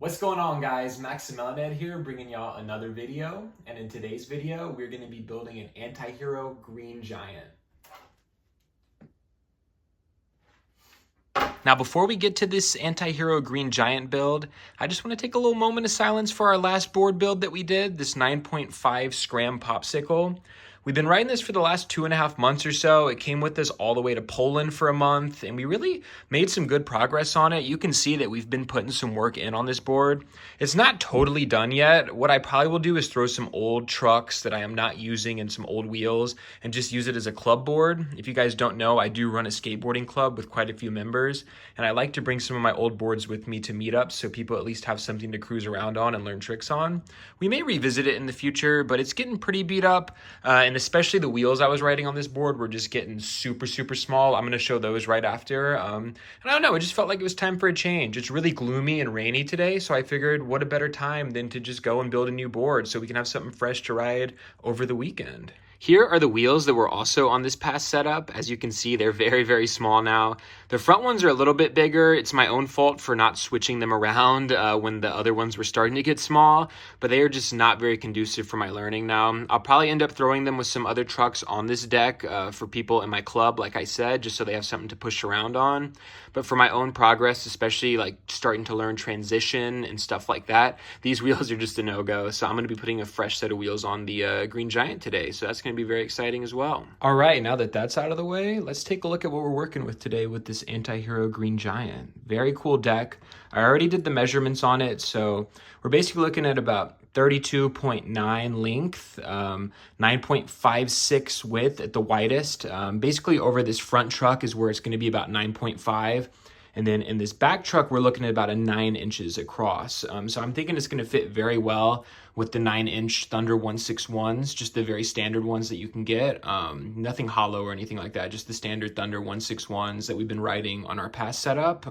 What's going on, guys? Maximilian here, bringing y'all another video. And in today's video, we're going to be building an Antihero green giant. Now, before we get to this Antihero green giant build, I just want to take a little moment of silence for our last board build that we did, this 9.5 Scram Popsicle. We've been riding this for the last 2.5 months or so. It came with us all the way to Poland for a month, and we really made some good progress on it. You can see that we've been putting some work in on this board. It's not totally done yet. What I probably will do is throw some old trucks that I am not using and some old wheels and just use it as a club board. If you guys don't know, I do run a skateboarding club with quite a few members, and I like to bring some of my old boards with me to meetups so people at least have something to cruise around on and learn tricks on. We may revisit it in the future, but it's getting pretty beat up. And especially the wheels I was riding on this board were just getting super small. I'm going to show those right after. And I don't know, it just felt like it was time for a change. It's really gloomy and rainy today, so I figured what a better time than to just go and build a new board so we can have something fresh to ride over the weekend. Here are the wheels that were also on this past setup. As you can see, they're very small now. The front ones are a little bit bigger. It's my own fault for not switching them around when the other ones were starting to get small, but they are just not very conducive for my learning now. I'll probably end up throwing them with some other trucks on this deck for people in my club, like I said, just so they have something to push around on. But for my own progress, especially like starting to learn transition and stuff like that, these wheels are just a no-go. So I'm going to be putting a fresh set of wheels on the Green Giant today. So that's going to be very exciting as well. All right, now that that's out of the way, let's take a look at what we're working with today with this Antihero Green Giant. Very cool deck. I already did the measurements on it, so we're basically looking at about 32.9 length, 9.56 width at the widest. Basically over this front truck is where it's going to be about 9.5. And then in this back truck, we're looking at about a 9 inches across. So I'm thinking it's going to fit very well with the 9-inch Thunder 161s, just the very standard ones that you can get. Nothing hollow or anything like that, just the standard Thunder 161s that we've been riding on our past setup.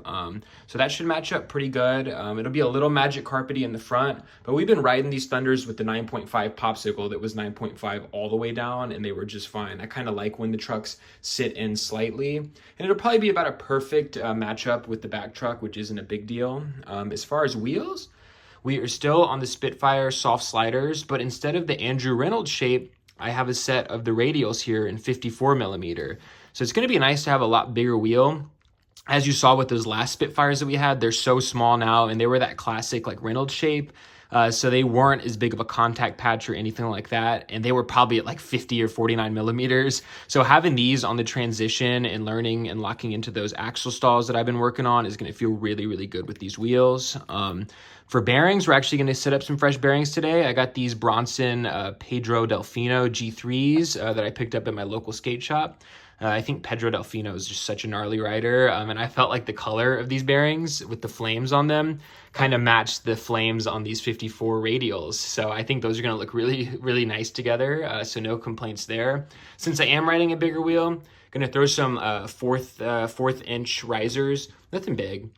So that should match up pretty good. It'll be a little magic carpety in the front, but we've been riding these Thunders with the 9.5 Popsicle that was 9.5 all the way down, and they were just fine. I kind of like when the trucks sit in slightly, and it'll probably be about a perfect matchup with the back truck, which isn't a big deal. As far as wheels, we are still on the Spitfire soft sliders, but instead of the Andrew Reynolds shape, I have a set of the radials here in 54 millimeter. So it's going to be nice to have a lot bigger wheel. As you saw with those last Spitfires that we had, they're so small now, and they were that classic like Reynolds shape. So they weren't as big of a contact patch or anything like that. And they were probably at like 50 or 49 millimeters. So having these on the transition and learning and locking into those axle stalls that I've been working on is going to feel really good with these wheels. For bearings, we're actually going to set up some fresh bearings today. I got these Bronson Pedro Delfino G3s that I picked up at my local skate shop. I think Pedro Delfino is just such a gnarly rider, and I felt like the color of these bearings with the flames on them kind of matched the flames on these 54 radials. So I think those are going to look really nice together, so no complaints there. Since I am riding a bigger wheel, going to throw some fourth inch risers, nothing big.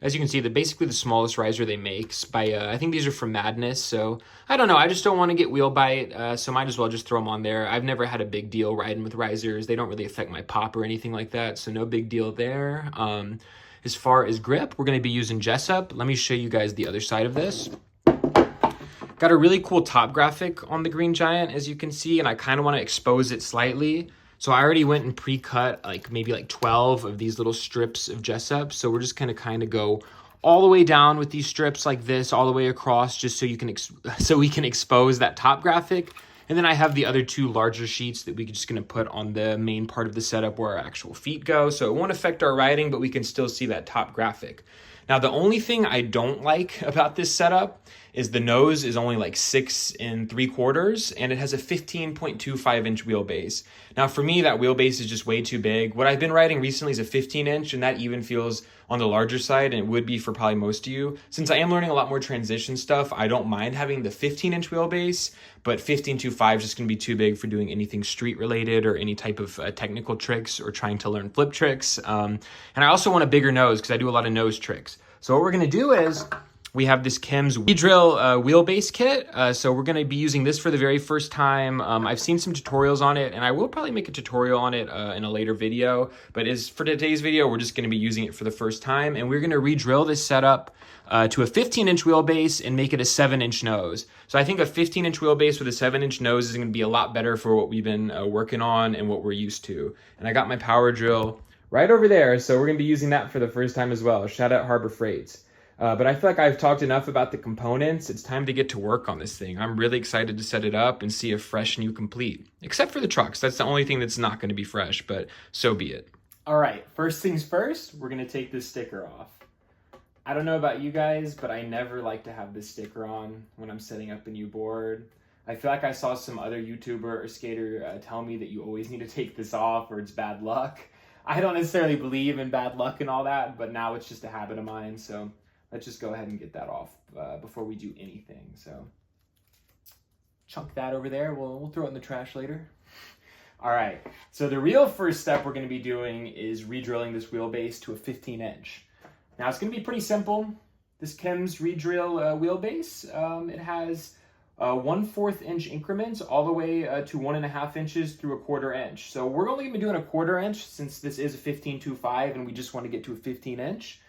As you can see, basically the smallest riser they make by, I think these are from Madness, so I don't know, I just don't want to get wheel bite, so might as well just throw them on there. I've never had a big deal riding with risers. They don't really affect my pop or anything like that, so no big deal there. As far as grip, we're going to be using Jessup. Let me show you guys the other side of this. Got a really cool top graphic on the Green Giant, as you can see, and I kind of want to expose it slightly. So I already went and pre-cut maybe 12 of these little strips of Jessup. So we're just gonna kind of go all the way down with these strips like this, all the way across, just so we can expose that top graphic. And then I have the other two larger sheets that we're just gonna put on the main part of the setup where our actual feet go. So it won't affect our riding, but we can still see that top graphic. Now, the only thing I don't like about this setup is the nose is only like 6 3/4, and it has a 15.25 inch wheelbase. Now, for me, that wheelbase is just way too big. What I've been riding recently is a 15 inch, and that even feels on the larger side, and it would be for probably most of you. Since I am learning a lot more transition stuff, I don't mind having the 15 inch wheelbase, but 15.25 is just gonna be too big for doing anything street related or any type of technical tricks or trying to learn flip tricks. And I also want a bigger nose because I do a lot of nose tricks. So what we're gonna do is we have this Kim's We-Drill wheelbase kit. So we're going to be using this for the very first time. I've seen some tutorials on it, and I will probably make a tutorial on it in a later video. But for today's video, we're just going to be using it for the first time. And we're going to re-drill this setup to a 15-inch wheelbase and make it a 7-inch nose. So I think a 15-inch wheelbase with a 7-inch nose is going to be a lot better for what we've been working on and what we're used to. And I got my power drill right over there, so we're going to be using that for the first time as well. Shout out Harbor Freights. But I feel like I've talked enough about the components. It's time to get to work on this thing. I'm really excited to set it up and see a fresh new complete. Except for the trucks. That's the only thing that's not going to be fresh, but so be it. All right, first things first, we're going to take this sticker off. I don't know about you guys, but I never like to have this sticker on when I'm setting up a new board. I feel like I saw some other YouTuber or skater tell me that you always need to take this off or it's bad luck. I don't necessarily believe in bad luck and all that, but now it's just a habit of mine, so let's just go ahead and get that off before we do anything. So chunk that over there. We'll throw it in the trash later. All right, so the real first step we're going to be doing is re-drilling this wheelbase to a 15-inch. Now it's going to be pretty simple. This Kim's re-drill wheelbase, it has 1/4 inch increments all the way to 1.5 inches through 1/4 inch. So we're only going to be doing 1/4 inch since this is a 15.25 and we just want to get to a 15-inch.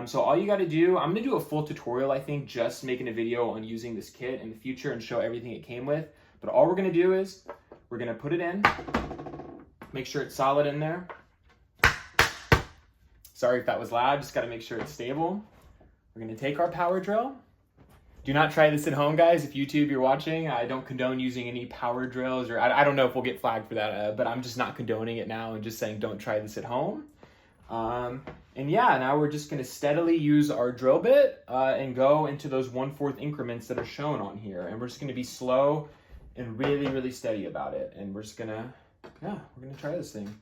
So all you got to do, I'm going to do a full tutorial, I think, just making a video on using this kit in the future and show everything it came with. But all we're going to do is we're going to put it in, make sure it's solid in there. Sorry if that was loud, just got to make sure it's stable. We're going to take our power drill. Do not try this at home, guys. If YouTube you're watching, I don't condone using any power drills, or I don't know if we'll get flagged for that, but I'm just not condoning it now and just saying don't try this at home. And yeah, now we're just going to steadily use our drill bit and go into those 1/4 increments that are shown on here. And we're just going to be slow and really, really steady about it. And we're just going to, yeah, we're going to try this thing.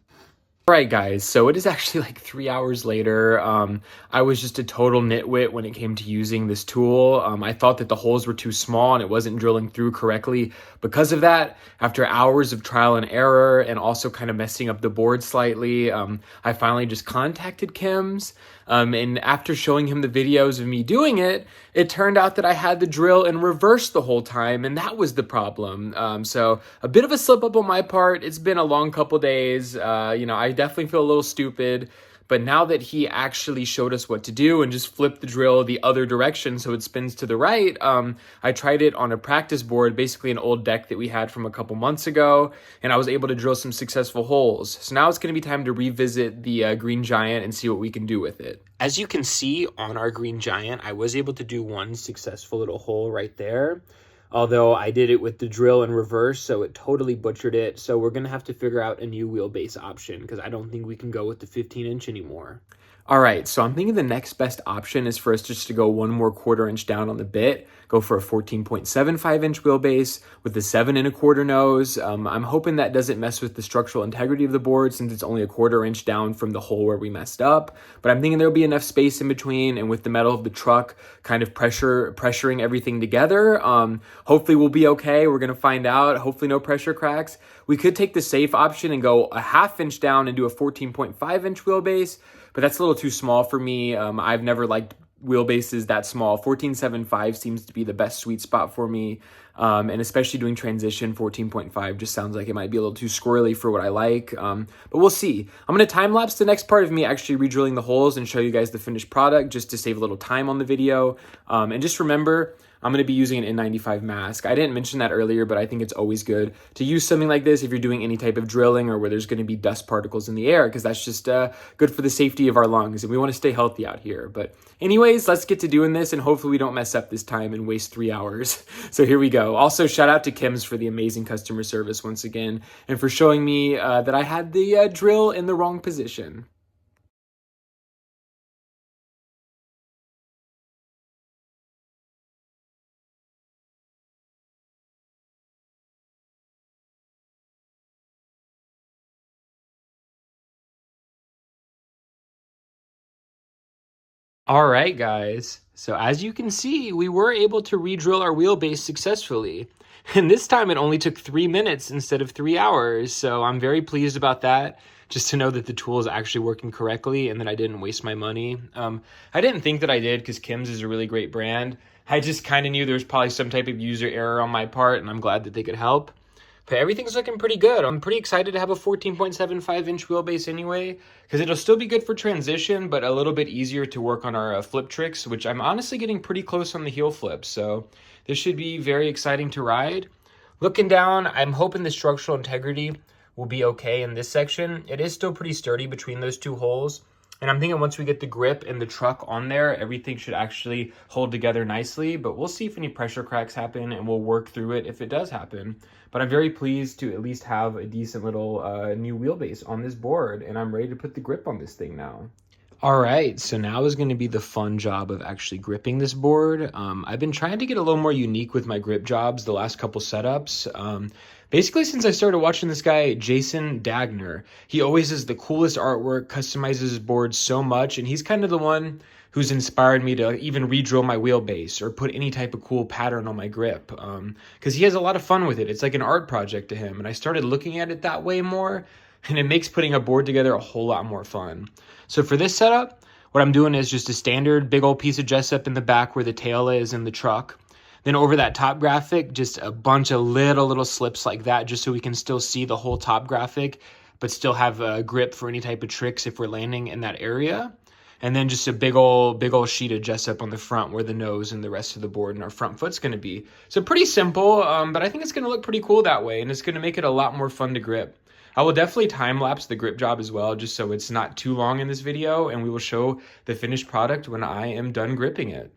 All right, guys, so it is actually like 3 hours later. I was just a total nitwit when it came to using this tool. I thought that the holes were too small and it wasn't drilling through correctly. Because of that, after hours of trial and error and also kind of messing up the board slightly, I finally just contacted Kim's. And after showing him the videos of me doing it, it turned out that I had the drill in reverse the whole time, and that was the problem. So a bit of a slip up on my part. It's been a long couple days. I definitely feel a little stupid. But now that he actually showed us what to do and just flipped the drill the other direction so it spins to the right, I tried it on a practice board, basically an old deck that we had from a couple months ago, and I was able to drill some successful holes. So now it's going to be time to revisit the Green Giant and see what we can do with it. As you can see on our Green Giant, I was able to do one successful little hole right there. Although I did it with the drill in reverse, so it totally butchered it. So we're going to have to figure out a new wheelbase option because I don't think we can go with the 15-inch anymore. All right, so I'm thinking the next best option is for us just to go one more 1/4 inch down on the bit, go for a 14.75-inch wheelbase with the 7 1/4 nose. I'm hoping that doesn't mess with the structural integrity of the board since it's only a 1/4 inch down from the hole where we messed up. But I'm thinking there'll be enough space in between, and with the metal of the truck kind of pressuring everything together, hopefully we'll be okay. We're gonna find out. Hopefully no pressure cracks. We could take the safe option and go a 1/2 inch down and do a 14.5-inch wheelbase, but that's a little too small for me. I've never liked wheelbases that small. 14.75 seems to be the best sweet spot for me. And especially doing transition, 14.5 just sounds like it might be a little too squirrely for what I like. But we'll see. I'm going to time lapse the next part of me actually re-drilling the holes and show you guys the finished product just to save a little time on the video. And just remember, I'm going to be using an N95 mask. I didn't mention that earlier, but I think it's always good to use something like this if you're doing any type of drilling or where there's going to be dust particles in the air, because that's just good for the safety of our lungs, and we want to stay healthy out here. But anyways, let's get to doing this, and hopefully we don't mess up this time and waste 3 hours. So here we go. Also, shout out to Kim's for the amazing customer service once again, and for showing me that I had the drill in the wrong position. All right, guys. So as you can see, we were able to re-drill our wheelbase successfully. And this time it only took 3 minutes instead of 3 hours. So I'm very pleased about that, just to know that the tool is actually working correctly and that I didn't waste my money. I didn't think that I did because Kim's is a really great brand. I just kind of knew there was probably some type of user error on my part, and I'm glad that they could help. But everything's looking pretty good. I'm pretty excited to have a 14.75 inch wheelbase anyway, because it'll still be good for transition, but a little bit easier to work on our flip tricks, which I'm honestly getting pretty close on the heel flips. So this should be very exciting to ride. Looking down, I'm hoping the structural integrity will be okay in this section. It is still pretty sturdy between those two holes. And I'm thinking once we get the grip and the truck on there, everything should actually hold together nicely. But we'll see if any pressure cracks happen, and we'll work through it if it does happen. But I'm very pleased to at least have a decent little new wheelbase on this board, and I'm ready to put the grip on this thing now. All right, so now is going to be the fun job of actually gripping this board. I've been trying to get a little more unique with my grip jobs the last couple setups. Basically, since I started watching this guy, Jason Dagner, he always has the coolest artwork, customizes his boards so much, and he's kind of the one who's inspired me to even re-drill my wheelbase or put any type of cool pattern on my grip, because he has a lot of fun with it. It's like an art project to him, and I started looking at it that way more, and it makes putting a board together a whole lot more fun. So for this setup, what I'm doing is just a standard big old piece of Jessup in the back where the tail is in the truck. Then over that top graphic, just a bunch of little slips like that, just so we can still see the whole top graphic, but still have a grip for any type of tricks if we're landing in that area. And then just a big old sheet of Jessup on the front where the nose and the rest of the board and our front foot's going to be. So pretty simple, but I think it's going to look pretty cool that way, and it's going to make it a lot more fun to grip. I will definitely time-lapse the grip job as well, just so it's not too long in this video, and we will show the finished product when I am done gripping it.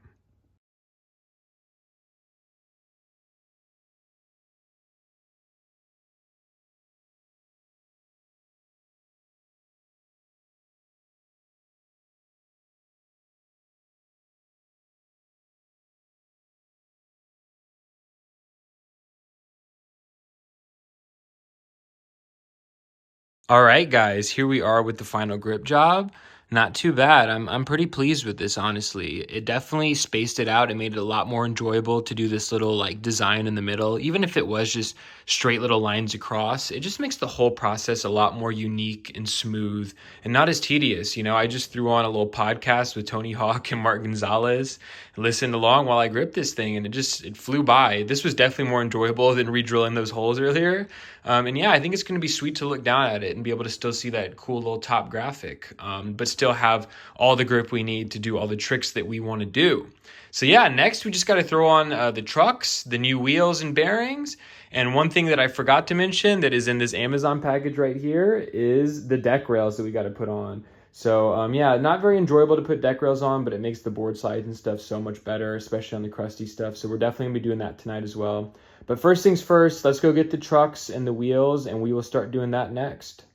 All right, guys, here we are with the final grip job. Not too bad. I'm pretty pleased with this, honestly. It definitely spaced it out and made it a lot more enjoyable to do this little like design in the middle. Even if it was just straight little lines across, it just makes the whole process a lot more unique and smooth and not as tedious. You know, I just threw on a little podcast with Tony Hawk and Mark Gonzalez and listened along while I gripped this thing, and it flew by. This was definitely more enjoyable than re-drilling those holes earlier. And yeah, I think it's going to be sweet to look down at it and be able to still see that cool little top graphic, but still have all the grip we need to do all the tricks that we want to do. So yeah, next we just got to throw on the trucks, the new wheels and bearings. And one thing that I forgot to mention that is in this Amazon package right here is the deck rails that we got to put on. So yeah, not very enjoyable to put deck rails on, but it makes the board slides and stuff so much better, especially on the crusty stuff. So we're definitely going to be doing that tonight as well. But first things first, let's go get the trucks and the wheels, and we will start doing that next.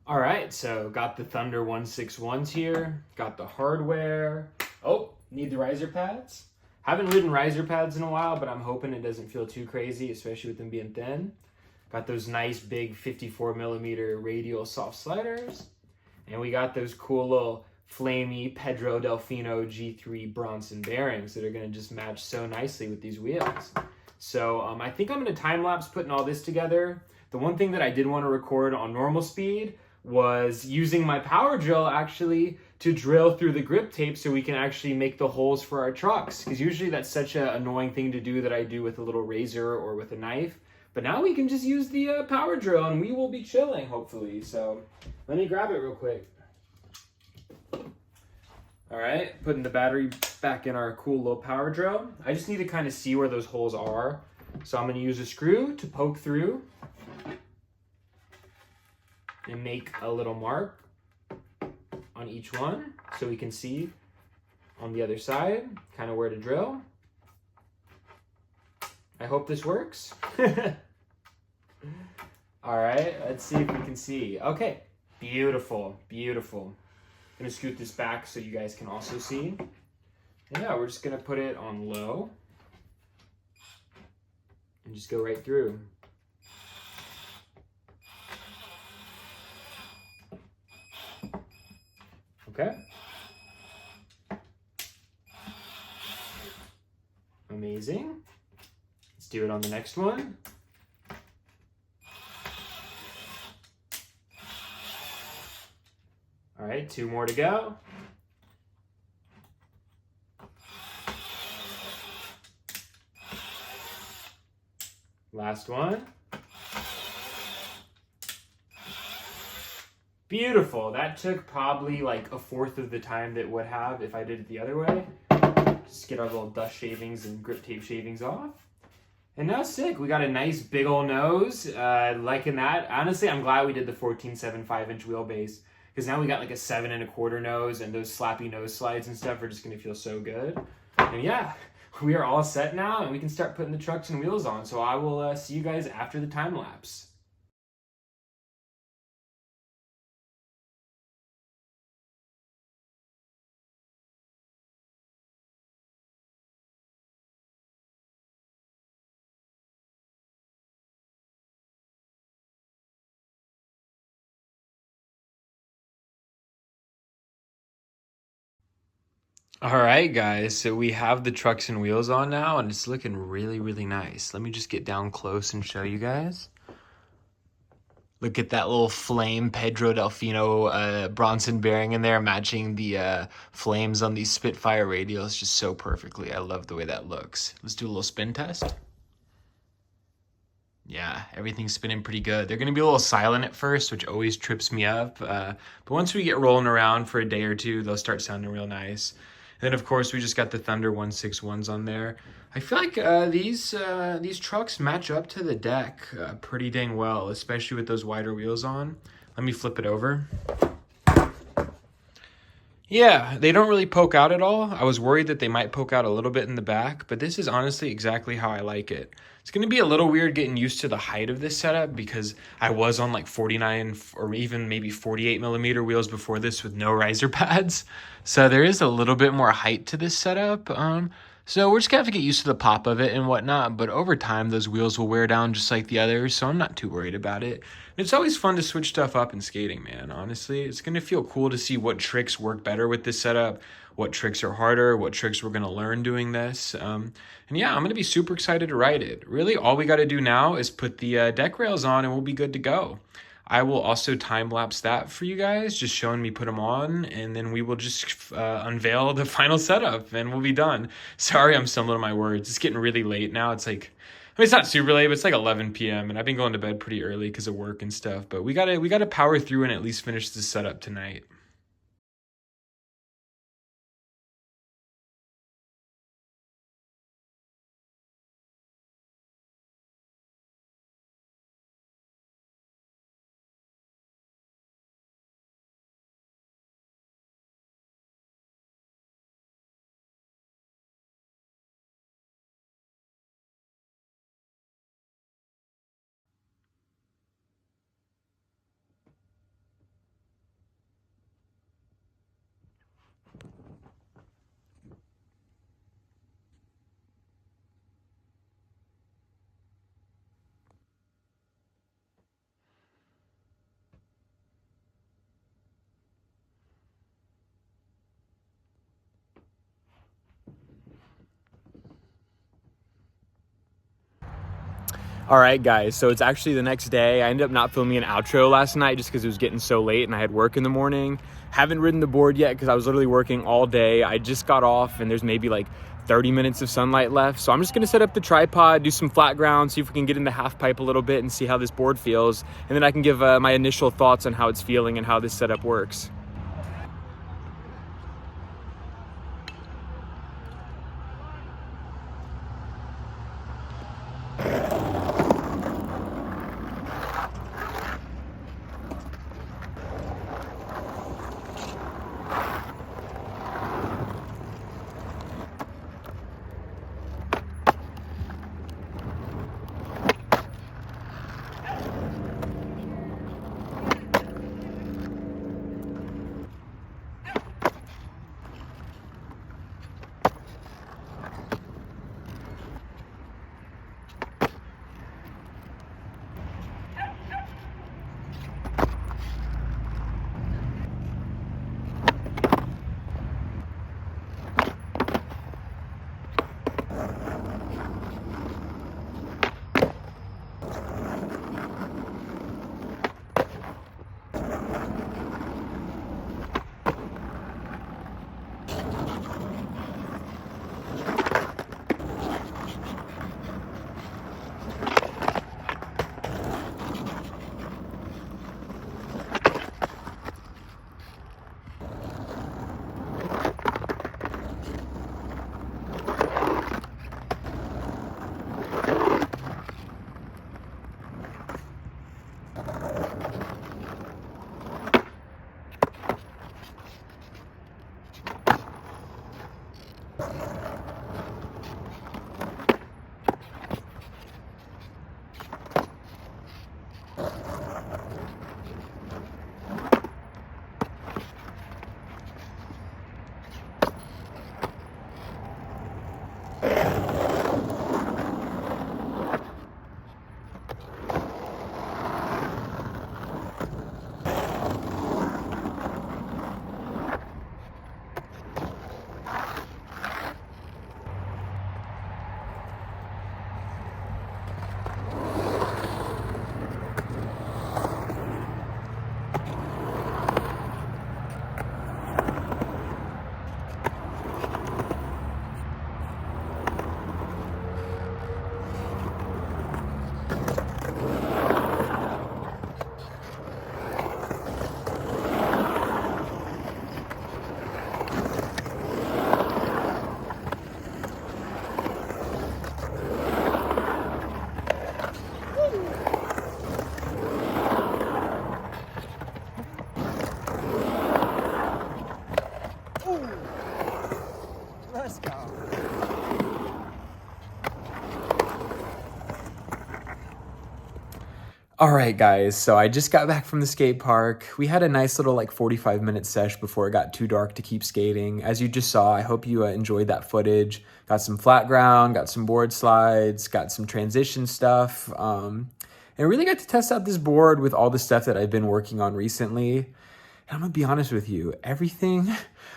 All right, so got the Thunder 161s here, got the hardware. Oh, need the riser pads. Haven't ridden riser pads in a while, but I'm hoping it doesn't feel too crazy, especially with them being thin. Got those nice big 54 millimeter radial soft sliders. And we got those cool little flamey Pedro Delfino G3 Bronson bearings that are gonna just match so nicely with these wheels. So I think I'm gonna time lapse putting all this together. The one thing that I did want to record on normal speed was using my power drill actually to drill through the grip tape so we can actually make the holes for our trucks. Because usually that's such an annoying thing to do that I do with a little razor or with a knife. But now we can just use the power drill and we will be chilling, hopefully. So let me grab it real quick. All right, putting the battery back in our cool little power drill. I just need to kind of see where those holes are. So I'm gonna use a screw to poke through and make a little mark on each one so we can see on the other side kind of where to drill. I hope this works. All right, let's see if we can see. Okay, beautiful, beautiful. I'm gonna scoot this back so you guys can also see. Yeah, we're just gonna put it on low and just go right through. Okay. Amazing. Let's do it on the next one. All right, 2 more to go. Last one. Beautiful. That took probably like 1/4 of the time that it would have if I did it the other way. Just get our little dust shavings and grip tape shavings off. And now sick. We got a nice big old nose. Liking that. Honestly, I'm glad we did the 14.75 inch wheelbase, because now we got like a 7 1/4 nose, and those slappy nose slides and stuff are just going to feel so good. And yeah, we are all set now, and we can start putting the trucks and wheels on. So I will see you guys after the time lapse. All right, guys, so we have the trucks and wheels on now, and it's looking really, really nice. Let me just get down close and show you guys. Look at that little flame Pedro Delfino Bronson bearing in there, matching the flames on these Spitfire radials just so perfectly. I love the way that looks. Let's do a little spin test. Yeah, everything's spinning pretty good. They're gonna be a little silent at first, which always trips me up. But once we get rolling around for a day or two, they'll start sounding real nice. And then of course we just got the Thunder 161s on there. I feel like these trucks match up to the deck pretty dang well, especially with those wider wheels on. Let me flip it over. Yeah, they don't really poke out at all. I was worried that they might poke out a little bit in the back, but this is honestly exactly how I like it. It's going to be a little weird getting used to the height of this setup, because I was on like 49 or even maybe 48 millimeter wheels before this with no riser pads. So there is a little bit more height to this setup. So we're just going to have to get used to the pop of it and whatnot. But over time, those wheels will wear down just like the others. So I'm not too worried about it. It's always fun to switch stuff up in skating, man. Honestly, it's going to feel cool to see what tricks work better with this setup, what tricks are harder, what tricks we're going to learn doing this. And yeah, I'm going to be super excited to ride it. Really, all we got to do now is put the deck rails on and we'll be good to go. I will also time-lapse that for you guys, just showing me put them on, and then we will just unveil the final setup, and we'll be done. Sorry, I'm stumbling on my words. It's getting really late now. It's like, I mean, it's not super late, but it's like 11 p.m., and I've been going to bed pretty early because of work and stuff, but we gotta power through and at least finish the setup tonight. All right, guys, so it's actually the next day. I ended up not filming an outro last night just because it was getting so late and I had work in the morning. Haven't ridden the board yet because I was literally working all day. I just got off and there's maybe like 30 minutes of sunlight left. So I'm just gonna set up the tripod, do some flat ground, see if we can get in the half pipe a little bit and see how this board feels. And then I can give my initial thoughts on how it's feeling and how this setup works. All right, guys, so I just got back from the skate park. We had a nice little like 45-minute sesh before it got too dark to keep skating. As you just saw, I hope you enjoyed that footage. Got some flat ground, got some board slides, got some transition stuff, and really got to test out this board with all the stuff that I've been working on recently. I'm gonna be honest with you, everything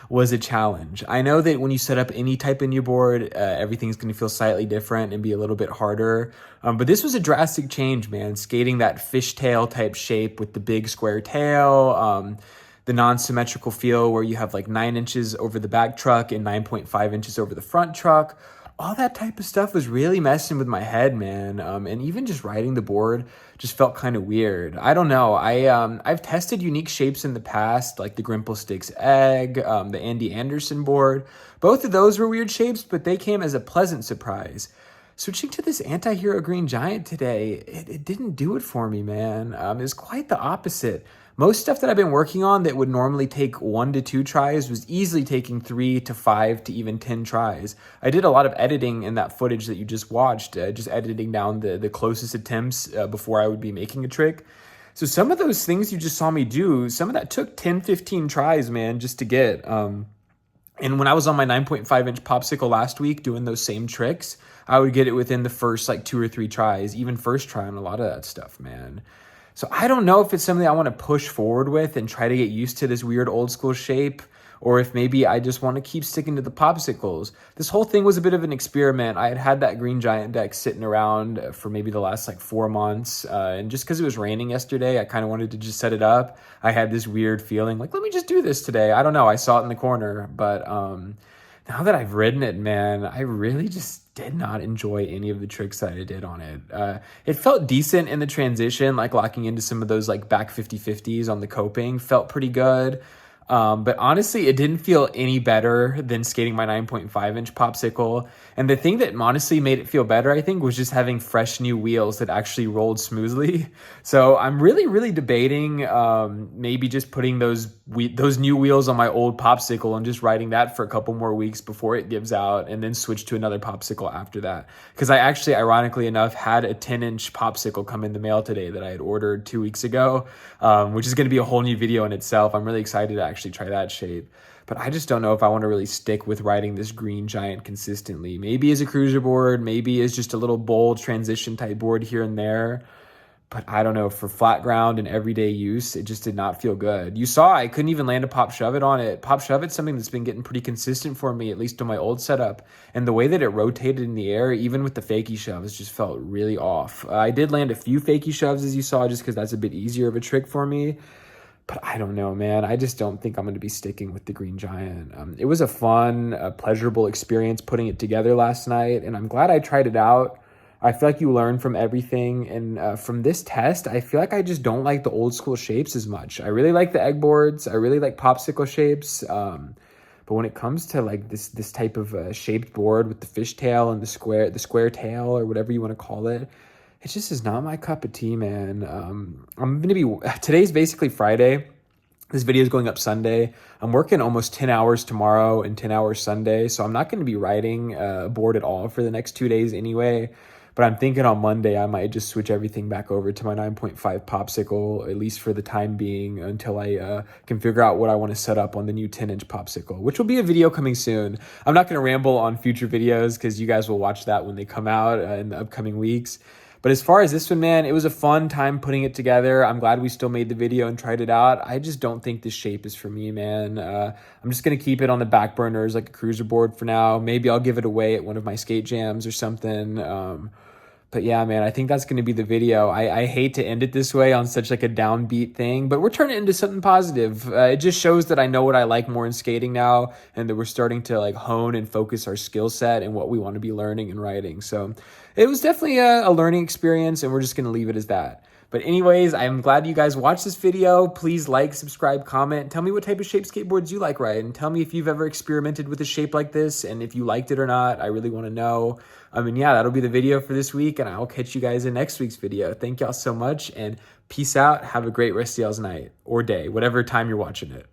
was a challenge. I know that when you set up any type of new board, everything's gonna feel slightly different and be a little bit harder. But this was a drastic change, man. Skating that fishtail type shape with the big square tail, the non-symmetrical feel where you have like 9 inches over the back truck and 9.5 inches over the front truck. All that type of stuff was really messing with my head, man. And even just riding the board just felt kind of weird. I don't know. I've tested unique shapes in the past, like the Grimple Sticks Egg, the Andy Anderson board. Both of those were weird shapes, but they came as a pleasant surprise. Switching to this Antihero Green Giant today, it didn't do it for me, man. It was quite the opposite. Most stuff that I've been working on that would normally take 1 to 2 tries was easily taking 3 to 5 to even 10 tries. I did a lot of editing in that footage that you just watched, just editing down the closest attempts before I would be making a trick. So some of those things you just saw me do, some of that took 10, 15 tries, man, just to get. And when I was on my 9.5-inch popsicle last week doing those same tricks, I would get it within the first like 2 or 3 tries, even first try on a lot of that stuff, man. So I don't know if it's something I want to push forward with and try to get used to this weird old school shape, or if maybe I just want to keep sticking to the popsicles. This whole thing was a bit of an experiment. I had that Green Giant deck sitting around for maybe the last like 4 months. And just because it was raining yesterday, I kind of wanted to just set it up. I had this weird feeling like, let me just do this today. I don't know. I saw it in the corner, but now that I've ridden it, man, I really just did not enjoy any of the tricks that I did on it. It felt decent in the transition, like locking into some of those like back 50-50s on the coping felt pretty good. But honestly, it didn't feel any better than skating my 9.5-inch popsicle. And the thing that honestly made it feel better, I think, was just having fresh new wheels that actually rolled smoothly. So I'm really debating maybe just putting those new wheels on my old popsicle and just riding that for a couple more weeks before it gives out, and then switch to another popsicle after that. Because I actually, ironically enough, had a 10-inch popsicle come in the mail today that I had ordered 2 weeks ago, which is going to be a whole new video in itself. I'm really excited to actually try that shape. But I just don't know if I want to really stick with riding this Green Giant consistently. Maybe as a cruiser board, maybe as just a little bold transition type board here and there. But I don't know, for flat ground and everyday use, it just did not feel good. You saw I couldn't even land a pop shove it on it. Pop shove it's something that's been getting pretty consistent for me, at least on my old setup. And the way that it rotated in the air, even with the fakie shoves, just felt really off. I did land a few fakie shoves, as you saw, just because that's a bit easier of a trick for me. But I don't know, man. I just don't think I'm going to be sticking with the Green Giant. It was a fun, pleasurable experience putting it together last night, and I'm glad I tried it out. I feel like you learn from everything, and from this test, I feel like I just don't like the old school shapes as much. I really like the egg boards. I really like popsicle shapes. But when it comes to like this type of shaped board with the fishtail and the square tail or whatever you want to call it, it just is not my cup of tea, man. Today's basically Friday. This video is going up Sunday. I'm working almost 10 hours tomorrow and 10 hours Sunday, so I'm not going to be riding a board at all for the next 2 days anyway. But I'm thinking on Monday I might just switch everything back over to my 9.5 popsicle, at least for the time being, until I can figure out what I want to set up on the new 10-inch popsicle, which will be a video coming soon. I'm not going to ramble on future videos because you guys will watch that when they come out in the upcoming weeks. But as far as this one, man, it was a fun time putting it together. I'm glad we still made the video and tried it out. I just don't think this shape is for me, man. I'm just going to keep it on the back burners like a cruiser board for now. Maybe I'll give it away at one of my skate jams or something. But yeah, man, I think that's going to be the video. I hate to end it this way on such like a downbeat thing, but we're turning it into something positive. It just shows that I know what I like more in skating now, and that we're starting to like hone and focus our skill set and what we want to be learning and writing. So it was definitely a learning experience, and we're just going to leave it as that. But anyways, I'm glad you guys watched this video. Please like, subscribe, comment. Tell me what type of shape skateboards you like riding. Tell me if you've ever experimented with a shape like this and if you liked it or not. I really want to know. Yeah, that'll be the video for this week, and I'll catch you guys in next week's video. Thank y'all so much, and peace out. Have a great rest of y'all's night or day, whatever time you're watching it.